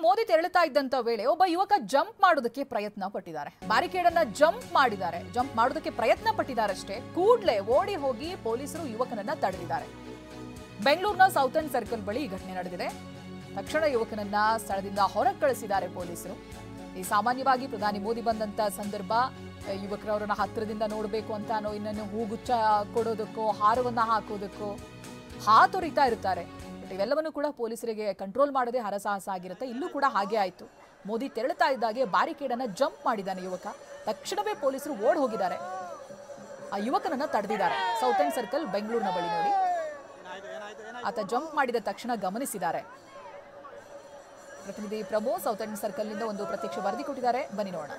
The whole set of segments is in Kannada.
ಮೋದಿ ತೆರಳುತ್ತಾ ಇದ್ದಂತ ವೇಳೆ ಒಬ್ಬ ಯುವಕ ಜಂಪ್ ಮಾಡೋದಕ್ಕೆ ಪ್ರಯತ್ನ ಪಟ್ಟಿದ್ದಾರೆ. ಬ್ಯಾರಿಕೇಡ್ ಅನ್ನ ಜಂಪ್ ಮಾಡೋದಕ್ಕೆ ಪ್ರಯತ್ನ ಪಟ್ಟಿದ್ದಾರಷ್ಟೇ. ಕೂಡಲೇ ಓಡಿ ಹೋಗಿ ಪೊಲೀಸರು ಯುವಕನನ್ನ ತಡೆದಿದ್ದಾರೆ. ಬೆಂಗಳೂರಿನ ಸೌತ್ ಎಂಡ್ ಸರ್ಕಲ್ ಬಳಿ ಈ ಘಟನೆ ನಡೆದಿದೆ. ತಕ್ಷಣ ಯುವಕನನ್ನ ಸ್ಥಳದಿಂದ ಹೊರಗೆ ಕಳಿಸಿದ್ದಾರೆ ಪೊಲೀಸರು. ಈ ಸಾಮಾನ್ಯವಾಗಿ ಪ್ರಧಾನಿ ಮೋದಿ ಬಂದಂತ ಸಂದರ್ಭ ಯುವಕರವರನ್ನ ಹತ್ತಿರದಿಂದ ನೋಡಬೇಕು ಅಂತ ಇನ್ನನ್ನು ಹೂಗುಚ್ಚ ಕೊಡೋದಕ್ಕೋ ಹಾರವನ್ನ ಹಾಕೋದಕ್ಕೋ ಹಾತೊರಿತಾ ಇರ್ತಾರೆ. ಇವೆಲ್ಲವನ್ನು ಕೂಡ ಪೊಲೀಸರಿಗೆ ಕಂಟ್ರೋಲ್ ಮಾಡದೆ ಹರಸಾಹಸ ಆಗಿರುತ್ತೆ. ಇಲ್ಲೂ ಕೂಡ ಹಾಗೆ ಆಯಿತು. ಮೋದಿ ತೆರಳುತ್ತಾ ಇದ್ದಾಗೆ ಬ್ಯಾರಿಕೇಡ್ ಅನ್ನ ಜಂಪ್ ಮಾಡಿದ್ದಾನೆ ಯುವಕ. ತಕ್ಷಣವೇ ಪೊಲೀಸರು ಓಡ್ ಹೋಗಿದ್ದಾರೆ. ಆ ಯುವಕನನ್ನ ತಡೆದಿದ್ದಾರೆ. ಸೌತ್ ಎಂಡ್ ಸರ್ಕಲ್ ಬೆಂಗಳೂರಿನ ಬಳಿ ನೋಡಿ, ಆತ ಜಂಪ್ ಮಾಡಿದ ತಕ್ಷಣ ಗಮನಿಸಿದ್ದಾರೆ. ಪ್ರತಿನಿಧಿ ಪ್ರಭು ಸೌತ್ ಎಂಡ್ ಸರ್ಕಲ್ ನಿಂದ ಒಂದು ಪ್ರತ್ಯಕ್ಷ ವರದಿ ಕೊಟ್ಟಿದ್ದಾರೆ, ಬನ್ನಿ ನೋಡೋಣ.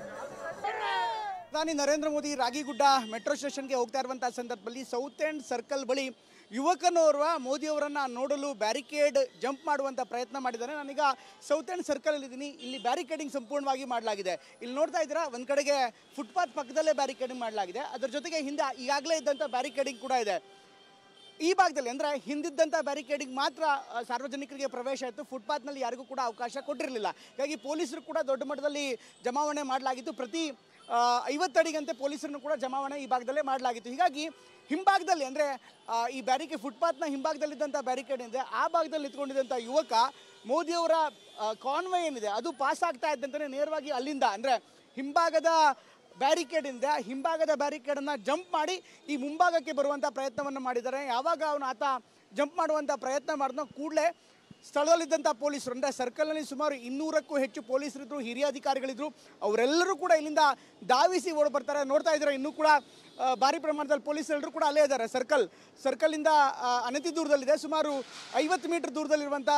ಪ್ರಧಾನಿ ನರೇಂದ್ರ ಮೋದಿ ರಾಗಿಗುಡ್ಡ ಮೆಟ್ರೋ ಸ್ಟೇಷನ್ಗೆ ಹೋಗ್ತಾ ಇರುವಂತಹ ಸಂದರ್ಭದಲ್ಲಿ ಸೌತ್ ಎಂಡ್ ಸರ್ಕಲ್ ಬಳಿ ಯುವಕನೋರ್ವ ಮೋದಿಯವರನ್ನ ನೋಡಲು ಬ್ಯಾರಿಕೇಡ್ ಜಂಪ್ ಮಾಡುವಂಥ ಪ್ರಯತ್ನ ಮಾಡಿದ್ದಾರೆ. ನಾನೀಗ ಸೌತ್ ಎಂಡ್ ಸರ್ಕಲ್ ಇದ್ದೀನಿ. ಇಲ್ಲಿ ಬ್ಯಾರಿಕೇಡಿಂಗ್ ಸಂಪೂರ್ಣವಾಗಿ ಮಾಡಲಾಗಿದೆ. ಇಲ್ಲಿ ನೋಡ್ತಾ ಇದ್ದೀರಾ, ಒಂದು ಕಡೆಗೆ ಫುಟ್ಪಾತ್ ಪಕ್ಕದಲ್ಲೇ ಬ್ಯಾರಿಕೇಡಿಂಗ್ ಮಾಡಲಾಗಿದೆ. ಅದರ ಜೊತೆಗೆ ಹಿಂದೆ ಈಗಾಗಲೇ ಇದ್ದಂಥ ಬ್ಯಾರಿಕೇಡಿಂಗ್ ಕೂಡ ಇದೆ. ಈ ಭಾಗದಲ್ಲಿ ಅಂದರೆ ಹಿಂದಿದ್ದಂಥ ಬ್ಯಾರಿಕೇಡಿಂಗ್ ಮಾತ್ರ ಸಾರ್ವಜನಿಕರಿಗೆ ಪ್ರವೇಶ ಇತ್ತು. ಫುಟ್ಪಾತ್ನಲ್ಲಿ ಯಾರಿಗೂ ಕೂಡ ಅವಕಾಶ ಕೊಟ್ಟಿರಲಿಲ್ಲ. ಹೀಗಾಗಿ ಪೊಲೀಸರು ಕೂಡ ದೊಡ್ಡ ಮಟ್ಟದಲ್ಲಿ ಜಮಾವಣೆ ಮಾಡಲಾಗಿತ್ತು. ಪ್ರತಿ 50 ಅಡಿಗಂತೆ ಪೊಲೀಸರನ್ನು ಕೂಡ ಜಮಾವಣೆ ಈ ಭಾಗದಲ್ಲೇ ಮಾಡಲಾಗಿತ್ತು. ಹೀಗಾಗಿ ಹಿಂಭಾಗದಲ್ಲಿ ಅಂದರೆ ಈ ಫುಟ್ಪಾತ್ನ ಹಿಂಭಾಗದಲ್ಲಿದ್ದಂಥ ಬ್ಯಾರಿಕೇಡ್ ಏನಿದೆ ಆ ಭಾಗದಲ್ಲಿ ನಿಂತ್ಕೊಂಡಿದ್ದಂಥ ಯುವಕ ಮೋದಿಯವರ ಕಾನ್ವಾಯ್ ಏನಿದೆ ಅದು ಪಾಸ್ ಆಗ್ತಾ ಇದ್ದಂತೆ ನೇರವಾಗಿ ಅಲ್ಲಿಂದ ಅಂದರೆ ಹಿಂಭಾಗದ ಬ್ಯಾರಿಕೇಡ್ ಇಂದ ಹಿಂಭಾಗದ ಬ್ಯಾರಿಕೇಡನ್ನು ಜಂಪ್ ಮಾಡಿ ಈ ಮುಂಭಾಗಕ್ಕೆ ಬರುವಂಥ ಪ್ರಯತ್ನವನ್ನು ಮಾಡಿದ್ದಾರೆ. ಯಾವಾಗ ಆತ ಜಂಪ್ ಮಾಡುವಂಥ ಪ್ರಯತ್ನ ಮಾಡಿದ್ನೋ ಕೂಡಲೇ ಸ್ಥಳದಲ್ಲಿದ್ದಂಥ ಪೊಲೀಸರು ಅಂದರೆ ಸರ್ಕಲ್ನಲ್ಲಿ ಸುಮಾರು 200ಕ್ಕೂ ಹೆಚ್ಚು ಪೊಲೀಸರಿದ್ದರು, ಹಿರಿಯ ಅಧಿಕಾರಿಗಳಿದ್ದರು. ಅವರೆಲ್ಲರೂ ಕೂಡ ಇಲ್ಲಿಂದ ಧಾವಿಸಿ ಓಡಿ ಬರ್ತಾರೆ. ನೋಡ್ತಾ ಇದ್ದಾರೆ, ಇನ್ನೂ ಕೂಡ ಭಾರಿ ಪ್ರಮಾಣದಲ್ಲಿ ಪೊಲೀಸರೆಲ್ಲರೂ ಕೂಡ ಅಲ್ಲೇ ಇದ್ದಾರೆ. ಸರ್ಕಲ್ಲಿಂದ ಅನತಿ ದೂರದಲ್ಲಿದೆ, ಸುಮಾರು 50 ಮೀಟರ್ ದೂರದಲ್ಲಿರುವಂಥ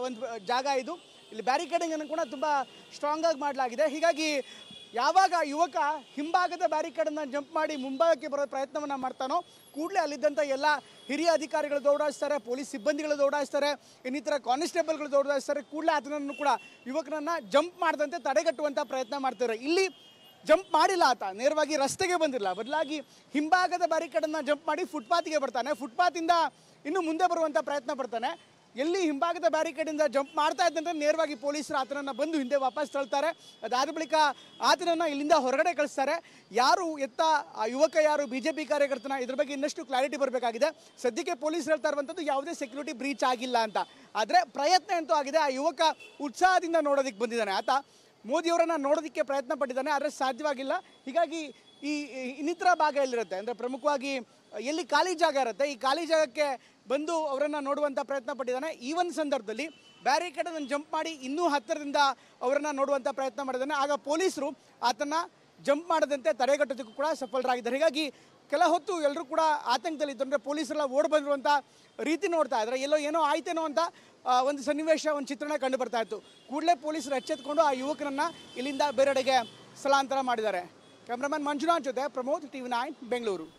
ಒಂದು ಜಾಗ ಇದು. ಇಲ್ಲಿ ಬ್ಯಾರಿಕೇಡಿಂಗನ್ನು ಕೂಡ ತುಂಬ ಸ್ಟ್ರಾಂಗ್ ಆಗಿ ಮಾಡಲಾಗಿದೆ. ಹೀಗಾಗಿ ಯಾವಾಗ ಯುವಕ ಹಿಂಭಾಗದ ಬ್ಯಾರಿಕೇಡನ್ನು ಜಂಪ್ ಮಾಡಿ ಮುಂಭಾಗಕ್ಕೆ ಬರೋ ಪ್ರಯತ್ನವನ್ನು ಮಾಡ್ತಾನೋ ಕೂಡಲೇ ಅಲ್ಲಿದ್ದಂಥ ಎಲ್ಲ ಹಿರಿಯ ಅಧಿಕಾರಿಗಳು ದೌಡಾಯಿಸ್ತಾರೆ, ಪೊಲೀಸ್ ಸಿಬ್ಬಂದಿಗಳು ದೌಡಾಯಿಸ್ತಾರೆ, ಇನ್ನಿತರ ಕಾನ್ಸ್ಟೇಬಲ್ಗಳು ದೌಡಾಯಿಸ್ತಾರೆ. ಕೂಡಲೇ ಅದನ್ನು ಕೂಡ ಯುವಕನನ್ನು ಜಂಪ್ ಮಾಡದಂತೆ ತಡೆಗಟ್ಟುವಂಥ ಪ್ರಯತ್ನ ಮಾಡ್ತಾರೆ. ಇಲ್ಲಿ ಜಂಪ್ ಮಾಡಿಲ್ಲ, ಆತ ನೇರವಾಗಿ ರಸ್ತೆಗೆ ಬಂದಿಲ್ಲ, ಬದಲಾಗಿ ಹಿಂಭಾಗದ ಬ್ಯಾರಿಕೇಡನ್ನು ಜಂಪ್ ಮಾಡಿ ಫುಟ್ಪಾತ್ಗೆ ಬರ್ತಾನೆ. ಫುಟ್ಪಾತಿಂದ ಇನ್ನು ಮುಂದೆ ಬರುವಂಥ ಪ್ರಯತ್ನ ಪಡ್ತಾನೆ. ಎಲ್ಲಿ ಹಿಂಭಾಗದ ಬ್ಯಾರಿಕೇಡಿಂದ ಜಂಪ್ ಮಾಡ್ತಾ ಇದ್ದಂತೆ ನೇರವಾಗಿ ಪೊಲೀಸರು ಆತನನ್ನು ಬಂದು ಹಿಂದೆ ವಾಪಸ್ ತಳ್ತಾರೆ. ಅದಾದ ಬಳಿಕ ಆತನನ್ನು ಇಲ್ಲಿಂದ ಹೊರಗಡೆ ಕಳಿಸ್ತಾರೆ. ಯಾರು ಆ ಯುವಕ ಯಾರು BJP ಕಾರ್ಯಕರ್ತನ, ಇದ್ರ ಬಗ್ಗೆ ಇನ್ನಷ್ಟು ಕ್ಲಾರಿಟಿ ಬರಬೇಕಾಗಿದೆ. ಸದ್ಯಕ್ಕೆ ಪೊಲೀಸರು ಹೇಳ್ತಾ ಇರುವಂಥದ್ದು ಯಾವುದೇ ಸೆಕ್ಯೂರಿಟಿ ಬ್ರೀಚ್ ಆಗಿಲ್ಲ ಅಂತ. ಆದರೆ ಪ್ರಯತ್ನ ಅಂತೂ ಆಗಿದೆ. ಆ ಯುವಕ ಉತ್ಸಾಹದಿಂದ ನೋಡೋದಕ್ಕೆ ಬಂದಿದ್ದಾನೆ. ಆತ ಮೋದಿಯವರನ್ನು ನೋಡೋದಕ್ಕೆ ಪ್ರಯತ್ನ ಪಟ್ಟಿದ್ದಾನೆ, ಆದರೆ ಸಾಧ್ಯವಾಗಿಲ್ಲ. ಹೀಗಾಗಿ ಈ ಇನ್ನಿತರ ಭಾಗ ಎಲ್ಲಿರುತ್ತೆ ಅಂದರೆ ಪ್ರಮುಖವಾಗಿ ಎಲ್ಲಿ ಖಾಲಿ ಜಾಗ ಇರುತ್ತೆ, ಈ ಖಾಲಿ ಜಾಗಕ್ಕೆ ಬಂದು ಅವರನ್ನು ನೋಡುವಂಥ ಪ್ರಯತ್ನ ಪಟ್ಟಿದ್ದಾನೆ. ಈ ಒಂದು ಸಂದರ್ಭದಲ್ಲಿ ಬ್ಯಾರಿಕೇಡನ್ನು ಜಂಪ್ ಮಾಡಿ ಇನ್ನೂ ಹತ್ತಿರದಿಂದ ಅವರನ್ನು ನೋಡುವಂಥ ಪ್ರಯತ್ನ ಮಾಡಿದ್ದಾನೆ. ಆಗ ಪೊಲೀಸರು ಆತನ್ನು ಜಂಪ್ ಮಾಡದಂತೆ ತಡೆಗಟ್ಟೋದಕ್ಕೂ ಕೂಡ ಸಫಲರಾಗಿದ್ದಾರೆ. ಹೀಗಾಗಿ ಕೆಲ ಹೊತ್ತು ಎಲ್ಲರೂ ಕೂಡ ಆತಂಕದಲ್ಲಿದ್ದು, ಅಂದರೆ ಪೊಲೀಸರೆಲ್ಲ ಓಡಿ ಬಂದಿರುವಂಥ ರೀತಿ ನೋಡ್ತಾ ಇದ್ದಾರೆ. ಏನೋ ಆಯ್ತೇನೋ ಅಂತ ಒಂದು ಸನ್ನಿವೇಶ, ಒಂದು ಚಿತ್ರಣ ಕಂಡು ಬರ್ತಾ ಇತ್ತು. ಕೂಡಲೇ ಪೊಲೀಸರು ಎಚ್ಚೆತ್ಕೊಂಡು ಆ ಯುವಕನನ್ನು ಇಲ್ಲಿಂದ ಬೇರೆಡೆಗೆ ಸ್ಥಳಾಂತರ ಮಾಡಿದ್ದಾರೆ. ಕ್ಯಾಮ್ರಾಮನ್ ಮಂಜುನಾಥ್ ಜೊತೆ ಪ್ರಮೋದ್, TV9 ಬೆಂಗಳೂರು.